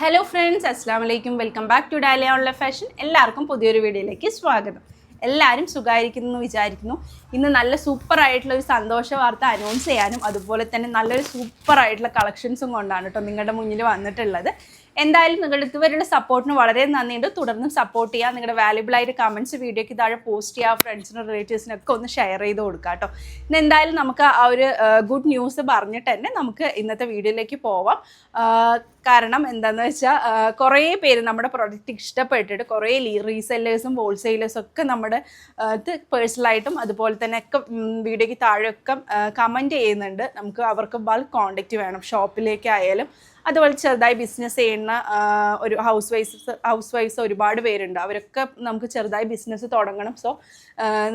Hello friends, അസ്സാം വലൈക്കും. Welcome back to Dalia online fashion. എല്ലാവർക്കും പുതിയൊരു വീഡിയോയിലേക്ക് സ്വാഗതം. എല്ലാവരും സുഖമായിരിക്കുന്നു എന്ന് വിചാരിക്കുന്നു. ഇന്ന് നല്ല സൂപ്പറായിട്ടുള്ള ഒരു സന്തോഷ വാർത്ത അനൗൺസ് ചെയ്യാനും അതുപോലെ തന്നെ നല്ലൊരു സൂപ്പറായിട്ടുള്ള കളക്ഷൻസും കൊണ്ടാണ് കേട്ടോ നിങ്ങളുടെ മുന്നിൽ വന്നിട്ടുള്ളത്. എന്തായാലും നിങ്ങളുടെ ഇതുവരെയുള്ള സപ്പോർട്ടിന് വളരെ നന്ദിയുണ്ട്. തുടർന്നും സപ്പോർട്ട് ചെയ്യുക. നിങ്ങളുടെ വാല്യുബിൾ ആയിട്ട് കമൻറ്റ്സ് വീഡിയോയ്ക്ക് താഴെ പോസ്റ്റ് ചെയ്യുക. ഫ്രണ്ട്സിനും റിലേറ്റീവ്സിനൊക്കെ ഒന്ന് ഷെയർ ചെയ്ത് കൊടുക്കുക കേട്ടോ. ഇന്ന് എന്തായാലും നമുക്ക് ആ ഒരു ഗുഡ് ന്യൂസ് പറഞ്ഞിട്ട് തന്നെ നമുക്ക് ഇന്നത്തെ വീഡിയോയിലേക്ക് പോവാം. കാരണം എന്താണെന്ന് വെച്ചാൽ കുറേ പേര് നമ്മുടെ പ്രൊഡക്റ്റ് ഇഷ്ടപ്പെട്ടിട്ട് കുറേ റീസെല്ലേഴ്സും ഹോൾസെയിലേഴ്സും ഒക്കെ നമ്മുടെ ഇത് പേഴ്സണലായിട്ടും അതുപോലെ തന്നെ ഒക്കെ വീഡിയോയ്ക്ക് താഴെയൊക്കെ കമൻറ്റ് ചെയ്യുന്നുണ്ട്. നമുക്ക് അവർക്ക് ബൾക്ക് കോണ്ടാക്റ്റ് വേണം, ഷോപ്പിലേക്കായാലും അതുപോലെ ചെറുതായി ബിസിനസ് ചെയ്യുന്ന ഒരു ഹൗസ് വൈഫ്സ് ഒരുപാട് പേരുണ്ട്. അവരൊക്കെ നമുക്ക് ചെറുതായി ബിസിനസ് തുടങ്ങണം. സോ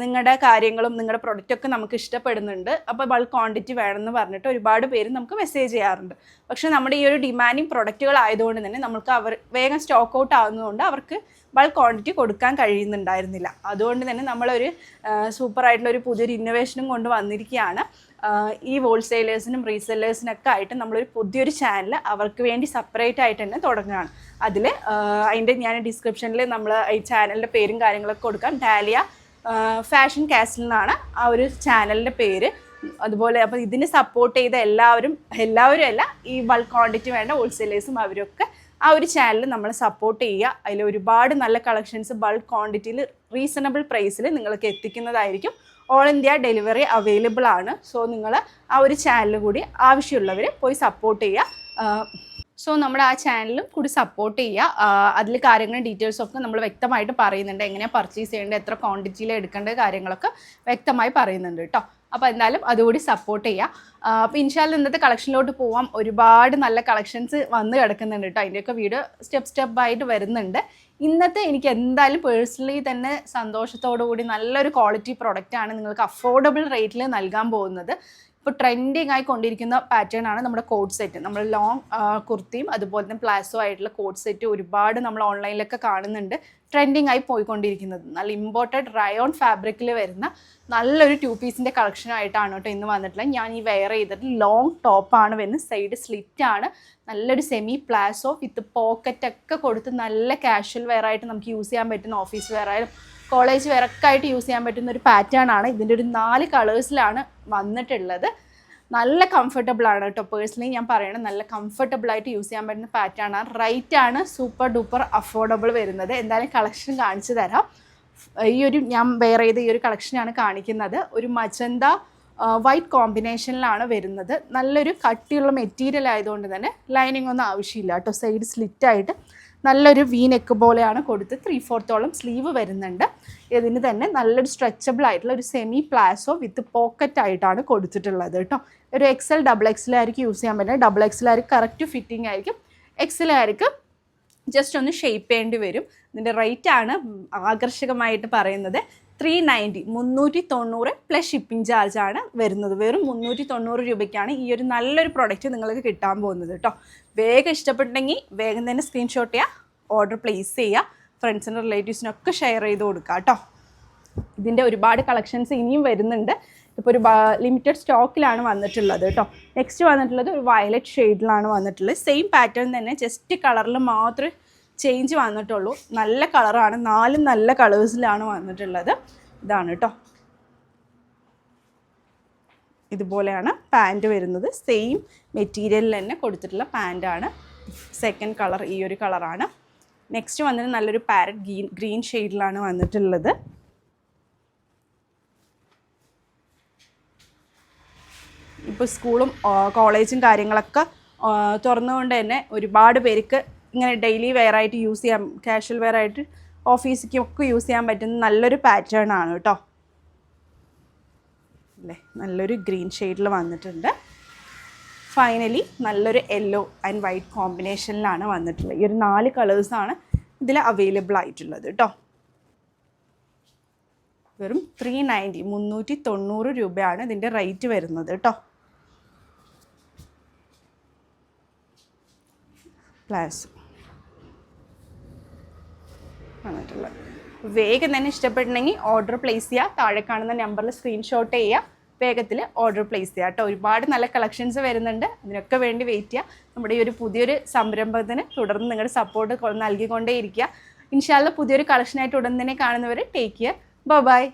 നിങ്ങളുടെ കാര്യങ്ങളും നിങ്ങളുടെ പ്രൊഡക്റ്റൊക്കെ നമുക്ക് ഇഷ്ടപ്പെടുന്നുണ്ട്. അപ്പോൾ ബൾക്ക് ക്വാണ്ടിറ്റി വേണമെന്ന് പറഞ്ഞിട്ട് ഒരുപാട് പേര് നമുക്ക് മെസ്സേജ് ചെയ്യാറുണ്ട്. പക്ഷേ നമ്മുടെ ഈ ഒരു ഡിമാൻഡിങ് പ്രൊഡക്റ്റുകൾ ആയതുകൊണ്ട് തന്നെ നമുക്ക് വേഗം സ്റ്റോക്ക് ഔട്ട് ആകുന്നതുകൊണ്ട് അവർക്ക് ബൾക്ക് ക്വാണ്ടിറ്റി കൊടുക്കാൻ കഴിയുന്നുണ്ടായിരുന്നില്ല. അതുകൊണ്ട് തന്നെ നമ്മളൊരു സൂപ്പറായിട്ടുള്ളൊരു പുതിയൊരു ഇന്നോവേഷനും കൊണ്ട് വന്നിരിക്കുകയാണ്. ഈ ഹോൾസെയിലേഴ്സിനും റീസെല്ലേഴ്സിനൊക്കെ ആയിട്ട് നമ്മളൊരു പുതിയൊരു ചാനൽ അവർക്ക് വേണ്ടി സെപ്പറേറ്റ് ആയിട്ട് തന്നെ തുടങ്ങുകയാണ്. അതിൻ്റെ ഞാൻ ഡിസ്ക്രിപ്ഷനിൽ നമ്മൾ ഈ ചാനലിൻ്റെ പേരും കാര്യങ്ങളൊക്കെ കൊടുക്കാം. ഡാലിയ ഫാഷൻ കാസിൽ നിന്നാണ് ആ ഒരു ചാനലിൻ്റെ പേര്. അതുപോലെ അപ്പോൾ ഇതിന് സപ്പോർട്ട് ചെയ്ത എല്ലാവരും അല്ല, ഈ ബൾക്ക് ക്വാണ്ടിറ്റി വേണ്ട ഹോൾസെയിലേഴ്സും അവരൊക്കെ ആ ഒരു ചാനൽ നമ്മൾ സപ്പോർട്ട് ചെയ്യുക. അതിൽ ഒരുപാട് നല്ല കളക്ഷൻസ് ബൾക്ക് ക്വാണ്ടിറ്റിയിൽ റീസണബിൾ പ്രൈസിൽ നിങ്ങൾക്ക് എത്തിക്കുന്നതായിരിക്കും. ഓൾ ഇന്ത്യ ഡെലിവറി അവൈലബിൾ ആണ്. സോ നിങ്ങൾ ആ ഒരു ചാനൽ കൂടി ആവശ്യമുള്ളവർ പോയി സപ്പോർട്ട് ചെയ്യുക. സോ നമ്മുടെ ആ ചാനലും കൂടി സപ്പോർട്ട് ചെയ്യുക. അതിൽ കാര്യങ്ങളും ഡീറ്റെയിൽസൊക്കെ നമ്മൾ വ്യക്തമായിട്ട് പറയുന്നുണ്ട്. എങ്ങനെയാണ് പർച്ചേസ് ചെയ്യേണ്ടത്, എത്ര ക്വാണ്ടിറ്റിയിൽ എടുക്കേണ്ട കാര്യങ്ങളൊക്കെ വ്യക്തമായി പറയുന്നുണ്ട് കേട്ടോ. അപ്പോൾ എന്തായാലും അതുകൂടി സപ്പോർട്ട് ചെയ്യുക. അപ്പോൾ ഇൻഷാല്ല ഇന്നത്തെ കളക്ഷനിലോട്ട് പോവാം. ഒരുപാട് നല്ല കളക്ഷൻസ് വന്ന് കിടക്കുന്നുണ്ട് കേട്ടോ. അതിൻ്റെയൊക്കെ വീഡിയോ സ്റ്റെപ്പായിട്ട് വരുന്നുണ്ട്. ഇന്നത്തെ എനിക്ക് എന്തായാലും പേഴ്സണലി തന്നെ സന്തോഷത്തോടു കൂടി നല്ലൊരു ക്വാളിറ്റി പ്രൊഡക്റ്റാണ് നിങ്ങൾക്ക് അഫോർഡബിൾ റേറ്റിൽ നൽകാൻ പോകുന്നത്. ഇപ്പോൾ ട്രെൻഡിങ് ആയിക്കൊണ്ടിരിക്കുന്ന പാറ്റേൺ ആണ് നമ്മുടെ കോട്ട് സെറ്റ്. നമ്മൾ ലോങ് കുർത്തിയും അതുപോലെ തന്നെ പ്ലാസോ ആയിട്ടുള്ള കോട്ട് സെറ്റ് ഒരുപാട് നമ്മൾ ഓൺലൈനിലൊക്കെ കാണുന്നുണ്ട്. ട്രെൻഡിങ് ആയി പോയിക്കൊണ്ടിരിക്കുന്നത് നല്ല ഇമ്പോർട്ടഡ് റയോൺ ഫാബ്രിക്കിൽ വരുന്ന നല്ലൊരു 2 പീസിൻ്റെ കളക്ഷനായിട്ടാണ് കേട്ടോ ഇന്ന് വന്നിട്ടുള്ളത്. ഞാൻ ഈ വെയർ ചെയ്തിട്ട് ലോങ് ടോപ്പാണ് വരുന്നത്, സൈഡ് സ്ലിറ്റാണ്, നല്ലൊരു സെമി പ്ലാസോ വിത്ത് പോക്കറ്റൊക്കെ കൊടുത്ത് നല്ല കാഷ്വൽ വെയർ ആയിട്ട് നമുക്ക് യൂസ് ചെയ്യാൻ പറ്റുന്ന, ഓഫീസ് വെയർ ആയാലും കോളേജ് വെയറൊക്കെ ആയിട്ട് യൂസ് ചെയ്യാൻ പറ്റുന്ന ഒരു പാറ്റേൺ ആണ്. ഇതിൻ്റെ ഒരു 4 കളേഴ്സിലാണ് വന്നിട്ടുള്ളത്. നല്ല കംഫർട്ടബിൾ ആണ് കേട്ടോ. പേഴ്സണലി ഞാൻ പറയണം, നല്ല കംഫർട്ടബിളായിട്ട് യൂസ് ചെയ്യാൻ പറ്റുന്ന പാറ്റേൺ ആണ്. റേറ്റാണ് സൂപ്പർ ഡൂപ്പർ അഫോർഡബിൾ വരുന്നത്. എന്തായാലും കളക്ഷൻ കാണിച്ചു തരാം. ഞാൻ വെയർ ചെയ്ത ഈ ഒരു കളക്ഷനാണ് കാണിക്കുന്നത്. ഒരു മജന്ത വൈറ്റ് കോമ്പിനേഷനിലാണ് വരുന്നത്. നല്ലൊരു കട്ടിയുള്ള മെറ്റീരിയൽ ആയതുകൊണ്ട് തന്നെ ലൈനിങ് ഒന്നും ആവശ്യമില്ല കേട്ടോ. സൈഡ് സ്ലിറ്റായിട്ട് നല്ലൊരു വി നെക്ക് പോലെയാണ് കൊടുത്ത് 3/4 സ്ലീവ് വരുന്നുണ്ട്. ഇതിന് തന്നെ നല്ലൊരു സ്ട്രെച്ചബിൾ ആയിട്ടുള്ള ഒരു സെമി പ്ലാസോ വിത്ത് പോക്കറ്റ് ആയിട്ടാണ് കൊടുത്തിട്ടുള്ളത് കേട്ടോ. ഒരു XL XXL ആയിരിക്കും യൂസ് ചെയ്യാൻ പറ്റുന്നത്. XXL ആയിരിക്കും കറക്റ്റ് ഫിറ്റിംഗ് ആയിരിക്കും. XL ആയിരിക്കും ജസ്റ്റ് ഒന്ന് ഷേപ്പ് ചെയ്യേണ്ടി വരും. ഇതിൻ്റെ റേറ്റാണ് ആകർഷകമായിട്ട് പറയുന്നത് 390 390 പ്ലസ് ഷിപ്പിംഗ് ചാർജാണ് വരുന്നത്. വെറും 390 രൂപയ്ക്കാണ് ഈ ഒരു നല്ലൊരു പ്രൊഡക്റ്റ് നിങ്ങൾക്ക് കിട്ടാൻ പോകുന്നത് കേട്ടോ. വേഗം ഇഷ്ടപ്പെട്ടെങ്കിൽ വേഗം തന്നെ സ്ക്രീൻഷോട്ട് ചെയ്യുക, ഓർഡർ പ്ലേസ് ചെയ്യുക, ഫ്രണ്ട്സിനും റിലേറ്റീവ്സിനൊക്കെ ഷെയർ ചെയ്ത് കൊടുക്കുക കേട്ടോ. ഇതിൻ്റെ ഒരുപാട് കളക്ഷൻസ് ഇനിയും വരുന്നുണ്ട്. ഇപ്പോൾ ഒരു ലിമിറ്റഡ് സ്റ്റോക്കിലാണ് വന്നിട്ടുള്ളത് കേട്ടോ. നെക്സ്റ്റ് വന്നിട്ടുള്ളത് ഒരു വയലറ്റ് ഷെയ്ഡിലാണ് വന്നിട്ടുള്ളത്. സെയിം പാറ്റേൺ തന്നെ, ജസ്റ്റ് കളറിൽ മാത്രമേ ചേഞ്ച് വന്നിട്ടുള്ളൂ. നല്ല കളറാണ്, 4 നല്ല കളേഴ്സിലാണ് വന്നിട്ടുള്ളത്. ഇതാണ് കേട്ടോ. ഇതുപോലെയാണ് പാൻറ്റ് വരുന്നത്. സെയിം മെറ്റീരിയലിൽ തന്നെ കൊടുത്തിട്ടുള്ള പാൻറ്റാണ്. സെക്കൻഡ് കളർ ഈ ഒരു കളറാണ്. നെക്സ്റ്റ് വന്നിട്ട് നല്ലൊരു പാരറ്റ് ഗ്രീൻ ഷെയ്ഡിലാണ് വന്നിട്ടുള്ളത്. ഇപ്പോൾ സ്കൂളും കോളേജും കാര്യങ്ങളൊക്കെ തുറന്നുകൊണ്ട് തന്നെ ഒരുപാട് പേർക്ക് ഇങ്ങനെ ഡെയിലി വെയറായിട്ട് യൂസ് ചെയ്യാൻ, കാഷ്വൽ വെയറായിട്ട് ഓഫീസിലേക്കൊക്കെ യൂസ് ചെയ്യാൻ പറ്റുന്ന നല്ലൊരു പാറ്റേൺ ആണ് കേട്ടോ. അല്ലേ, നല്ലൊരു ഗ്രീൻ ഷെയ്ഡിൽ വന്നിട്ടുണ്ട്. ഫൈനലി നല്ലൊരു യെല്ലോ ആൻഡ് വൈറ്റ് കോമ്പിനേഷനിലാണ് വന്നിട്ടുള്ളത്. ഈ ഒരു 4 കളേഴ്സാണ് ഇതിൽ അവൈലബിൾ ആയിട്ടുള്ളത് കേട്ടോ. വെറും 390 390 രൂപയാണ് ഇതിൻ്റെ റേറ്റ് വരുന്നത് കേട്ടോ. പ്ലാസ് വന്നിട്ടുള്ളത്. വേഗം തന്നെ ഇഷ്ടപ്പെടണമെങ്കിൽ ഓർഡർ പ്ലേസ് ചെയ്യുക. താഴെ കാണുന്ന നമ്പറിൽ സ്ക്രീൻഷോട്ട് ചെയ്യുക, വേഗത്തിൽ ഓർഡർ പ്ലേസ് ചെയ്യുക കേട്ടോ. ഒരുപാട് നല്ല കളക്ഷൻസ് വരുന്നുണ്ട്, അതിനൊക്കെ വേണ്ടി വെയിറ്റ് ചെയ്യുക. നമ്മുടെ ഈ ഒരു പുതിയൊരു സംരംഭത്തിന് തുടർന്ന് നിങ്ങളുടെ സപ്പോർട്ട് നൽകിക്കൊണ്ടേയിരിക്കുക. ഇൻഷാല്ല പുതിയൊരു കളക്ഷനായിട്ട് ഉടൻ തന്നെ കാണുന്നവരെ ടേക്ക് കെയർ. ബൈ.